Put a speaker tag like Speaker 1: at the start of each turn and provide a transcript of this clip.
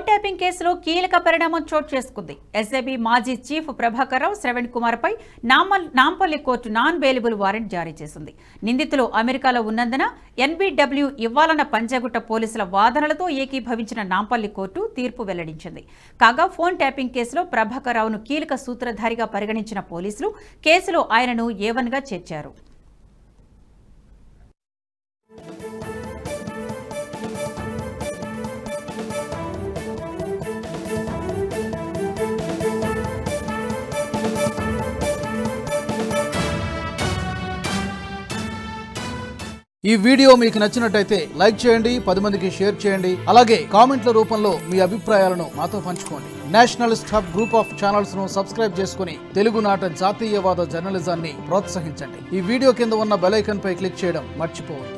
Speaker 1: Tapping కేసులో కీలక పరిణామం చోటు చేసుకుంది. ఎస్ఐబి మాజీ చీఫ్ ప్రభాకర్ రావు, శ్రవణ్ కుమార్ పై Nampally court non bailable warrant జారీ చేసింది. నిందితులు అమెరికాలో ఉన్నందున ఎన్బిడబ్ల్యూ ఇవ్వాలన్న పంజాగుట్ట పోలీసుల వాదనలతో ఏకీభవించిన నాంపల్లి కోర్టు తీర్పు వెల్లడించింది. కాగా ఫోన్ ట్యాపింగ్ కేసులో ప్రభాకర్ రావును కీలక సూత్రధారిగా పరిగణించిన పోలీసులు కేసులో ఆయనను A1గా చేర్చారు.
Speaker 2: ఈ వీడియో మీకు నచ్చినట్టయితే లైక్ చేయండి, 10 మందికి షేర్ చేయండి. అలాగే కామెంట్ల రూపంలో మీ అభిప్రాయాలను మాతో పంచుకోండి. Nationalist hub group of channels ను సబ్స్క్రైబ్ చేసుకుని తెలుగునాట జాతీయవాద జర్నలిజాన్ని ప్రోత్సహించండి. ఈ వీడియో కింద ఉన్న బెల్ ఐకాన్ పై క్లిక్ చేయడం మర్చిపోవద్దు.